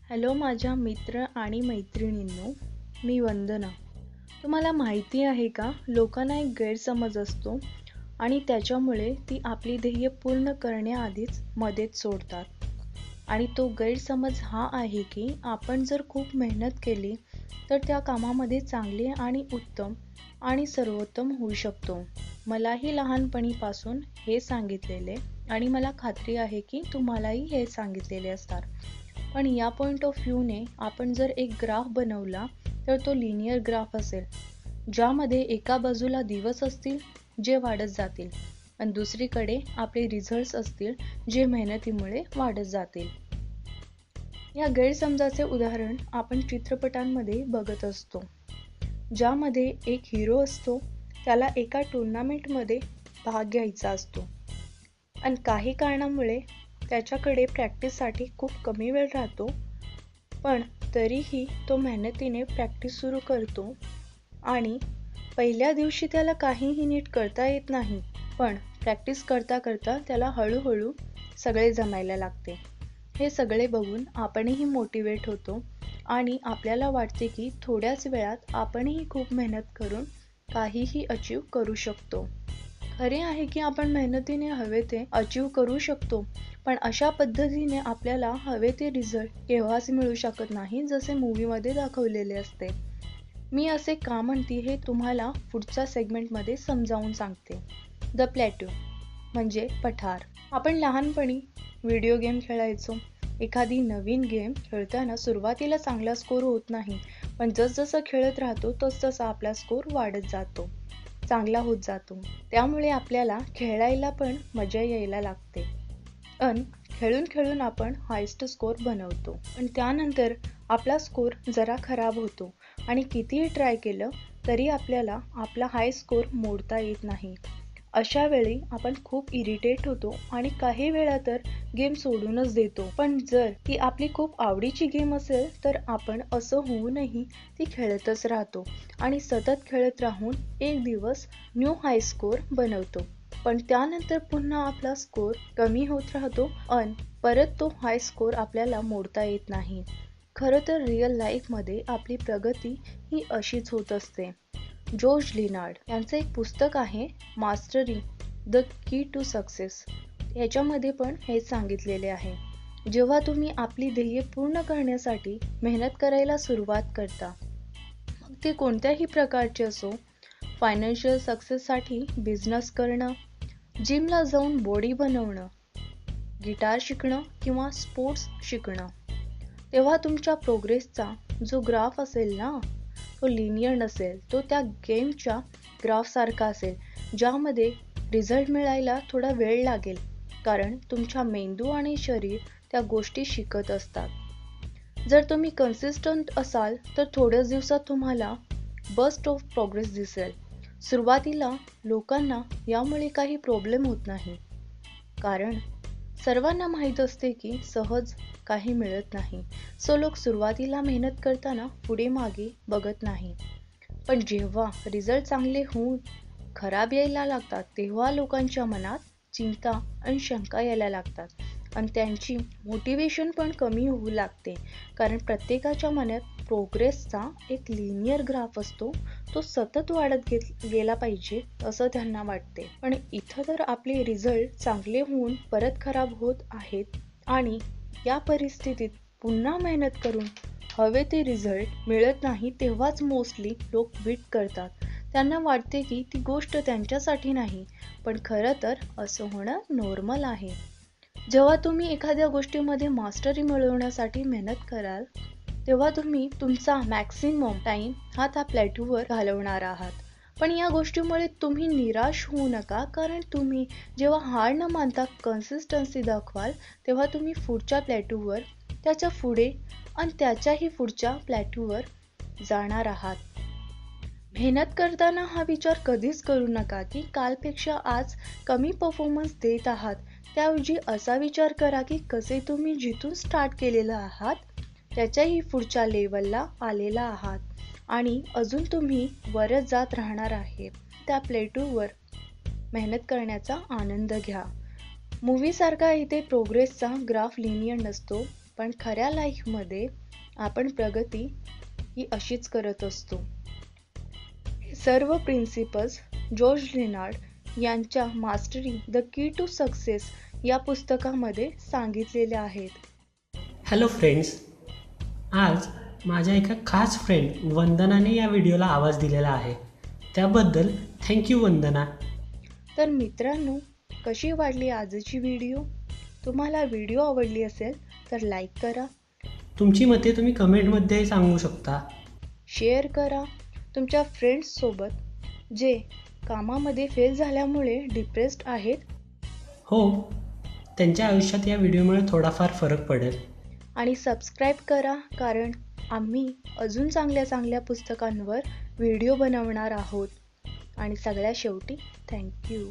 Hello माझ्या मित्र आणि मैत्रिणींनो, मी वंदना. तुम्हाला माहिती आहे का, लोकांना एक गैरसमज असतो आणि त्याच्यामुळे ती आपली ध्येय पूर्ण करण्याआधीच मध्येच सोडतात. आणि तो गैरसमज हा आहे की आपण जर खूप मेहनत केली तर त्या कामामध्ये चांगले आणि उत्तम आणि सर्वोत्तम होऊ शकतो. मलाही लहानपणीपासून हे सांगितलेले आणि मला खात्री आहे की तुम्हालाही हे सांगितलेले असणार. पण या पॉइंट ऑफ व्ह्यूने आपण जर एक ग्राफ बनवला तर तो लिनियर ग्राफ असेल, ज्यामध्ये एका बाजूला दिवस असतील जे वाढत जातील आणि दुसरीकडे आपले रिझल्ट्स असतील जे मेहनतीमुळे वाढत जातील. या गैरसमजाचे उदाहरण आपण चित्रपटांमध्ये बघत असतो, ज्यामध्ये एक हिरो असतो, त्याला एका टुर्नामेंटमध्ये भाग घ्यायचा असतो आणि काही कारणामुळे त्याच्याकडे प्रॅक्टिससाठी खूप कमी वेळ राहतो. पण तरीही तो मेहनतीने प्रॅक्टिस सुरू करतो आणि पहिल्या दिवशी त्याला काहीही नीट करता येत नाही, पण प्रॅक्टिस करता करता त्याला हळूहळू सगळे जमायला लागते. हे सगळे बघून आपणही मोटिवेट होतो आणि आपल्याला वाटते की थोड्याच वेळात आपणही खूप मेहनत करून काहीही अचीव करू शकतो. खरे आहे की आपण मेहनतीने हवे ते अचीव करू शकतो, पण अशा पद्धतीने आपल्याला हवे ते रिझल्ट केव्हाच मिळू शकत नाही, जसे मूवीमध्ये दाखवलेले असते. मी असे का म्हणते हे तुम्हाला पुढच्या सेगमेंटमध्ये समजावून सांगते. द प्लॅट्यू म्हणजे पठार. आपण लहानपणी व्हिडिओ गेम खेळायचो. एखादी नवीन गेम खेळताना सुरुवातीला चांगला स्कोर होत नाही, पण जसजसं खेळत राहतो तसतसा आपला स्कोर वाढत जातो, चांगला होत जातो. त्यामुळे आपल्याला खेळायला पण मजा यायला लागते आणि खेळून खेळून आपण हायेस्ट स्कोर बनवतो. पण त्यानंतर आपला स्कोर जरा खराब होतो आणि कितीही ट्राय केलं तरी आपल्याला आपला हाय स्कोर मोडता येत नाही. अशा वेळी आपण खूप इरिटेट होतो आणि काही वेळा तर गेम सोडूनच देतो. पण जर ती आपली खूप आवडीची गेम असेल तर आपण असं होऊनही ती खेळतच राहतो आणि सतत खेळत राहून एक दिवस न्यू हाय स्कोर बनवतो. पण त्यानंतर पुन्हा आपला स्कोर कमी होत राहतो आणि परत तो हाय स्कोर आपल्याला मोडता येत नाही. खरं तर रिअल लाईफमध्ये आपली प्रगती ही अशीच होत असते. जॉर्ज लिनार्ड यांचं एक पुस्तक आहे, mastery the key to success. याच्यामध्ये पण हेच सांगितलेले आहे. जेव्हा तुम्ही आपली ध्येय पूर्ण करण्यासाठी मेहनत करायला सुरुवात करता, मग ते कोणत्याही प्रकारचे असो, फायनान्शियल सक्सेससाठी बिझनेस करणं, जिमला जाऊन बॉडी बनवणं, गिटार शिकणं किंवा स्पोर्ट्स शिकणं, तेव्हा तुमच्या प्रोग्रेसचा जो ग्राफ असेल ना, तो लिनियर नसेल, तो त्या गेमच्या ग्राफसारखा असेल, ज्यामध्ये रिझल्ट मिळायला थोडा वेळ लागेल, कारण तुमच्या मेंदू आणि शरीर त्या गोष्टी शिकत असतात. जर तुम्ही कन्सिस्टंट असाल तर थोड्याच दिवसात तुम्हाला बस्ट ऑफ प्रोग्रेस दिसेल. सुरुवातीला लोकांना यामुळे काही प्रॉब्लेम होत नाही, कारण सर्वांना माहीत असते की सहज काही मिळत नाही. सो लोक सुरुवातीला मेहनत करताना पुढे मागे बघत नाही. पण जेव्हा रिझल्ट चांगले होऊन खराब यायला लागतात, तेव्हा लोकांच्या मनात चिंता आणि शंका यायला लागतात आणि त्यांची मोटिवेशन पण कमी होऊ लागते, कारण प्रत्येकाच्या मनात प्रोग्रेसचा एक लिनियर ग्राफ असतो, तो सतत वाढत गेला पाहिजे असं त्यांना वाटते. पण इथं तर आपले रिझल्ट चांगले होऊन परत खराब होत आहेत आणि या परिस्थितीत पुन्हा मेहनत करून हवे ते रिझल्ट मिळत नाही, तेव्हाच मोस्टली लोक क्विट करतात. त्यांना वाटते की ती गोष्ट त्यांच्यासाठी नाही, पण खरं तर असं होणं नॉर्मल आहे. जेव्हा तुम्ही एखाद्या गोष्टीमध्ये मास्टरी मिळवण्यासाठी मेहनत कराल, तेव्हा तुम्ही तुमचा मॅक्सिमम टाइम हा त्या प्लॅटूवर घालवणार आहात. पण या गोष्टीमुळे तुम्ही निराश होऊ नका, कारण तुम्ही जेव्हा हार न मानता कन्सिस्टन्सी दाखवाल, तेव्हा तुम्ही पुढच्या प्लॅटूवर, त्याच्या पुढे आणि त्याच्याही पुढच्या प्लॅटूवर जाणार आहात. मेहनत करताना हा विचार कधीच करू नका की कालपेक्षा आज कमी परफॉर्मन्स देत आहात. त्याऐवजी असा विचार करा की कसे तुम्ही जिथून स्टार्ट केलेलं आहात त्याच्याही पुढच्या लेवलला आलेला आहात आणि अजून तुम्ही वरच जात राहणार आहे. त्या प्लेटूवर मेहनत करण्याचा आनंद घ्या. मूवीसारखा इथे प्रोग्रेसचा ग्राफ लिनियर नसतो. पण खऱ्या लाईफमध्ये आपण प्रगती ही अशीच करत असतो. हे सर्व प्रिन्सिपल्स जॉर्ज लिनार्ड यांच्या mastery the key to success या पुस्तकामध्ये सांगितलेले आहेत. हॅलो फ्रेंड्स, आज माझ्या एका खास फ्रेंड वंदनाने या व्हिडिओला आवाज दिलेला आहे. त्याबद्दल थँक्यू वंदना. तर मित्रांनो, कशी वाटली आजची व्हिडिओ? तुम्हाला व्हिडिओ आवडली असेल तर लाईक करा, तुमची मते तुम्ही कमेंटमध्ये सांगू शकता. शेअर करा तुमच्या फ्रेंड्ससोबत जे कामामध्ये फेल झाल्यामुळे डिप्रेस्ड आहेत. हो, त्यांच्या आयुष्यात या व्हिडिओमुळे थोडाफार फरक पडेल. आणि सबस्क्राईब करा, कारण आम्ही अजून चांगल्या पुस्तकांवर व्हिडिओ बनवणार आहोत. आणि सगळ्यात शेवटी थँक्यू.